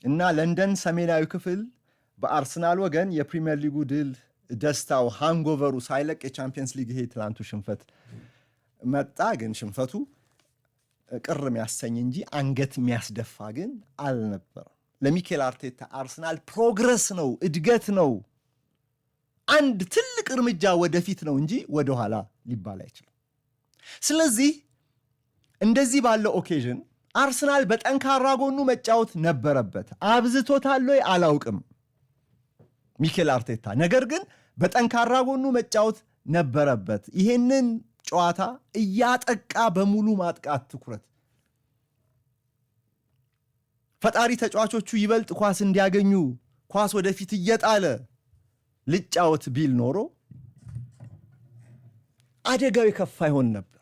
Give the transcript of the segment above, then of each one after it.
እና ለንደን ሰሜናዊ ክፍል በአርሰናል ወገን የፕሪሚየር ሊጉ ድል ደስታው ሃንጎቨሩ ሳይለቅ የቻምፒየንስ ሊግ ይሄ ትላንቱ ሽንፈት መጣ። ግን ሽንፈቱ ቅር የሚያሰኝ እንጂ አንገት የሚያስደፋ ግን አልነበረም። ለሚኬል አርቴታ አርሰናል ፕሮግረስ ነው፣ እድገት ነው፣ አንድ ትልቅ እርምጃ ወደፊት ነው እንጂ ወደኋላ ሊባል አይችልም። ስለዚህ እንደዚህ ባለው ኦኬዥን አርሰናል በጠንካራ ጎኑ መጫወት ነበረበት። አብዝቶታል ወይ አላውቅም ሚኬል አርቴታ፣ ነገር ግን በጠንካራ ጎኑ መጫወት ነበረበት። ይሄንን ጨዋታ እያጠቃ በሙሉ ማጥቃት ትኩረት ፈጣሪ ተጫዋቾቹ ይበልጥ ኳስ እንዲያገኙ ኳስ ወደፊት እየጣለ ልጫወት ቢል ኖሮ አደጋው የከፋ ይሆን ነበር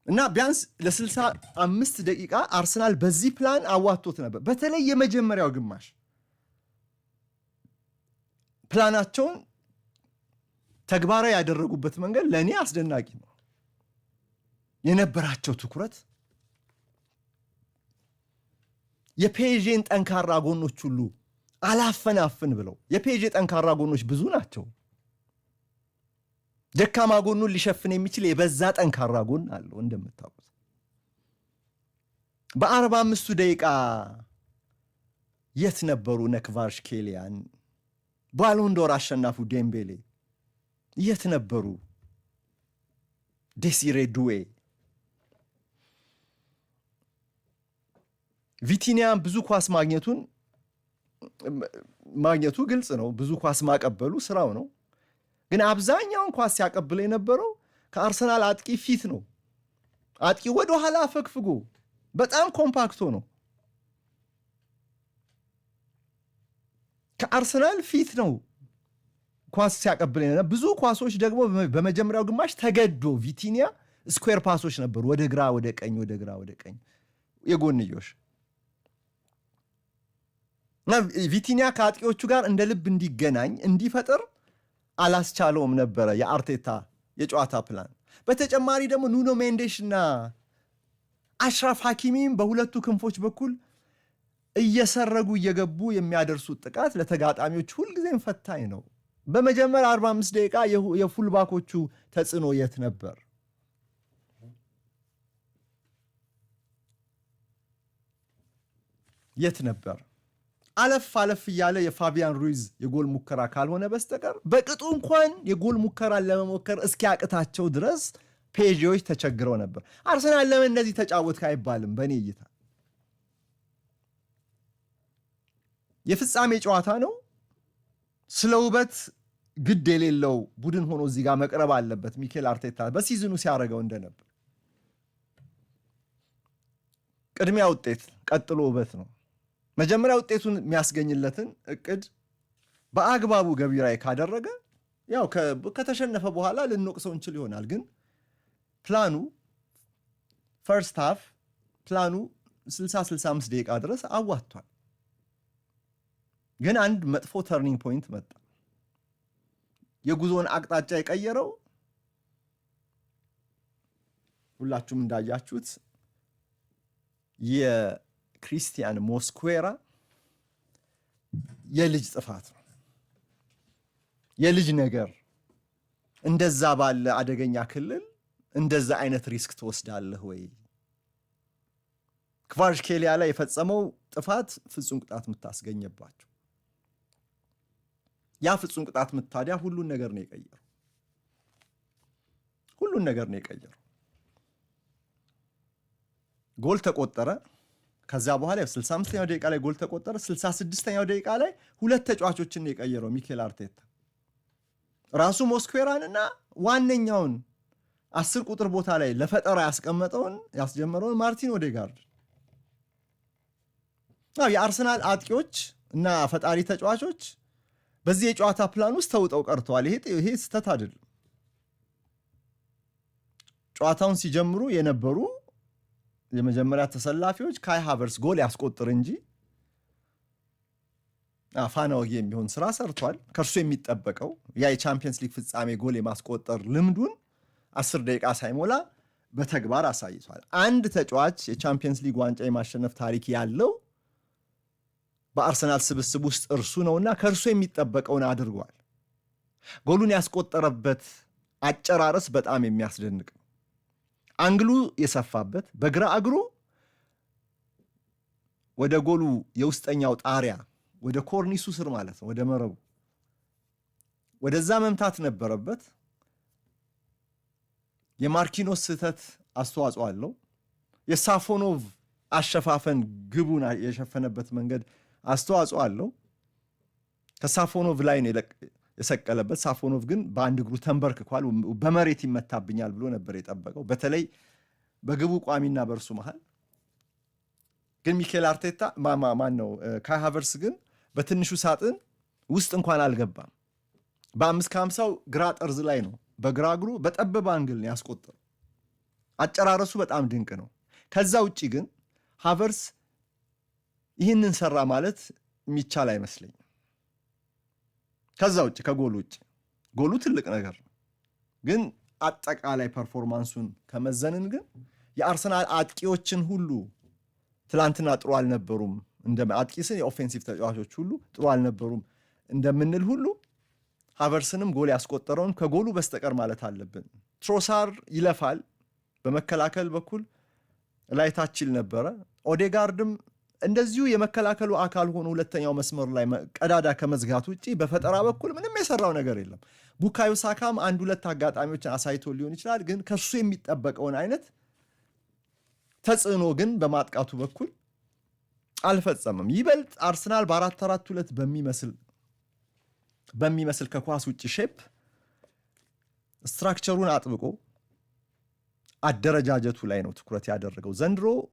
እና ቢያንስ ለ65 ደቂቃ አርሰናል በዚህ ፕላን አዋቶት ነበር። በተለይ የመጀመሪያው ግማሽ ፕላናቸውን ተግባራዊ ያደረጉበት መንገድ ለእኔ አስደናቂ ነው። የነበራቸው ትኩረት የፔዤን ጠንካራ ጎኖች ሁሉ አላፈናፍን ብለው፣ የፔዤ ጠንካራ ጎኖች ብዙ ናቸው። ደካማ ጎኑን ሊሸፍን የሚችል የበዛ ጠንካራ ጎን አለው እንደምታውቁት። በ45ቱ ደቂቃ የት ነበሩ ነክቫርሽኬሊያ? ባሎንዶር አሸናፉ ዴምቤሌ የት ነበሩ? ዴሲሬ ዱዌ፣ ቪቲኒያ ብዙ ኳስ ማግኘቱ ግልጽ ነው። ብዙ ኳስ ማቀበሉ ስራው ነው። ግን አብዛኛውን ኳስ ሲያቀብል የነበረው ከአርሰናል አጥቂ ፊት ነው። አጥቂ ወደ ኋላ አፈግፍጎ በጣም ኮምፓክቶ ነው። ከአርሰናል ፊት ነው ኳስ ሲያቀብል የነበረው። ብዙ ኳሶች ደግሞ በመጀመሪያው ግማሽ ተገዶ ቪቲኒያ ስኩዌር ፓሶች ነበሩ፣ ወደ ግራ ወደ ቀኝ፣ ወደ ግራ ወደ ቀኝ የጎንዮሽ እና ቪቲኒያ ከአጥቂዎቹ ጋር እንደ ልብ እንዲገናኝ እንዲፈጥር አላስቻለውም ነበረ የአርቴታ የጨዋታ ፕላን። በተጨማሪ ደግሞ ኑኖ ሜንዴሽ እና አሽራፍ ሐኪሚም በሁለቱ ክንፎች በኩል እየሰረጉ እየገቡ የሚያደርሱት ጥቃት ለተጋጣሚዎች ሁልጊዜም ፈታኝ ነው። በመጀመሪያ 45 ደቂቃ የፉልባኮቹ ተጽዕኖ የት ነበር? የት ነበር? አለፍ እያለ የፋቢያን ሩይዝ የጎል ሙከራ ካልሆነ በስተቀር በቅጡ እንኳን የጎል ሙከራን ለመሞከር እስኪያቅታቸው ድረስ ፔዥዎች ተቸግረው ነበር። አርሰናል ለምን እንደዚህ ተጫወትክ አይባልም። በእኔ እይታ የፍጻሜ ጨዋታ ነው። ስለ ውበት ግድ የሌለው ቡድን ሆኖ እዚህ ጋር መቅረብ አለበት። ሚኬል አርቴታ በሲዝኑ ሲያደርገው እንደነበር ቅድሚያ ውጤት ቀጥሎ ውበት ነው። መጀመሪያ ውጤቱን የሚያስገኝለትን እቅድ በአግባቡ ገቢራዊ ካደረገ ያው ከተሸነፈ በኋላ ልንወቅሰው እንችል ይሆናል። ግን ፕላኑ ፈርስት ሃፍ ፕላኑ 60-65 ደቂቃ ድረስ አዋጥቷል። ግን አንድ መጥፎ ተርኒንግ ፖይንት መጣ። የጉዞን አቅጣጫ የቀየረው ሁላችሁም እንዳያችሁት የክሪስቲያን ሞስኩዌራ የልጅ ጥፋት ነው። የልጅ ነገር እንደዛ ባለ አደገኛ ክልል እንደዛ አይነት ሪስክ ትወስዳለህ ወይ? ክቫርሽኬሊያ ላይ የፈጸመው ጥፋት ፍጹም ቅጣት የምታስገኘባቸው ያ ፍጹም ቅጣት ምታዲያ ሁሉን ነገር ነው የቀየረው። ሁሉን ነገር ነው የቀየረው። ጎል ተቆጠረ። ከዛ በኋላ 65ኛው ደቂቃ ላይ ጎል ተቆጠረ። 66ኛው ደቂቃ ላይ ሁለት ተጫዋቾችን ነው የቀየረው ሚኬል አርቴታ። ራሱ ሞስኩዌራንና ዋነኛውን 10 ቁጥር ቦታ ላይ ለፈጠራ ያስጀመረውን ማርቲን ኦዴጋርድ። የአርሰናል አጥቂዎች እና ፈጣሪ ተጫዋቾች በዚህ የጨዋታ ፕላን ውስጥ ተውጠው ቀርተዋል። ይሄ ስህተት አይደለም። ጨዋታውን ሲጀምሩ የነበሩ የመጀመሪያ ተሰላፊዎች ካይ ሃቨርስ ጎል ያስቆጥር እንጂ ፋና ወጊ የሚሆን ስራ ሰርቷል። ከእርሱ የሚጠበቀው ያ የቻምፒየንስ ሊግ ፍጻሜ ጎል የማስቆጠር ልምዱን 10 ደቂቃ ሳይሞላ በተግባር አሳይቷል። አንድ ተጫዋች የቻምፒየንስ ሊግ ዋንጫ የማሸነፍ ታሪክ ያለው በአርሰናል ስብስብ ውስጥ እርሱ ነውና ከእርሱ የሚጠበቀውን አድርጓል። ጎሉን ያስቆጠረበት አጨራረስ በጣም የሚያስደንቅ ነው። አንግሉ የሰፋበት በግራ እግሩ ወደ ጎሉ የውስጠኛው ጣሪያ ወደ ኮርኒሱ ስር ማለት ነው፣ ወደ መረቡ ወደዛ መምታት ነበረበት። የማርኪኖስ ስህተት አስተዋጽኦ አለው። የሳፎኖቭ አሸፋፈን ግቡን የሸፈነበት መንገድ አስተዋጽኦ አለው። ከሳፎኖቭ ላይ ነው የሰቀለበት። ሳፎኖቭ ግን በአንድ እግሩ ተንበርክኳል። በመሬት ይመታብኛል ብሎ ነበር የጠበቀው፣ በተለይ በግቡ ቋሚና በእርሱ መሃል። ግን ሚኬል አርቴታ ማን ነው ካይ ሃቨርስ ግን በትንሹ ሳጥን ውስጥ እንኳን አልገባም። በ5 ከ50 ግራ ጠርዝ ላይ ነው በግራ እግሩ በጠበበ አንግል ነው ያስቆጠረው። አጨራረሱ በጣም ድንቅ ነው። ከዛ ውጪ ግን ሃቨርስ ይህንን ሰራ ማለት የሚቻል አይመስለኝም። ከዛ ውጭ ከጎሉ ውጭ ጎሉ ትልቅ ነገር ነው፣ ግን አጠቃላይ ፐርፎርማንሱን ከመዘንን ግን የአርሰናል አጥቂዎችን ሁሉ ትላንትና ጥሩ አልነበሩም አጥቂስን የኦፌንሲቭ ተጫዋቾች ሁሉ ጥሩ አልነበሩም እንደምንል ሁሉ ሃቨርስንም ጎል ያስቆጠረውን ከጎሉ በስተቀር ማለት አለብን። ትሮሳር ይለፋል በመከላከል በኩል ላይታች ይል ነበረ። ኦዴጋርድም እንደዚሁ የመከላከሉ አካል ሆኖ ሁለተኛው መስመር ላይ ቀዳዳ ከመዝጋት ውጪ በፈጠራ በኩል ምንም የሰራው ነገር የለም። ቡካዮ ሳካም 1-2 አጋጣሚዎችን አሳይቶ ሊሆን ይችላል፣ ግን ከሱ የሚጠበቀውን አይነት ተጽዕኖ ግን በማጥቃቱ በኩል አልፈጸመም። ይበልጥ አርሰናል በ4-4-2 በሚመስል ከኳስ ውጭ ሼፕ ስትራክቸሩን አጥብቆ አደረጃጀቱ ላይ ነው ትኩረት ያደረገው። ዘንድሮ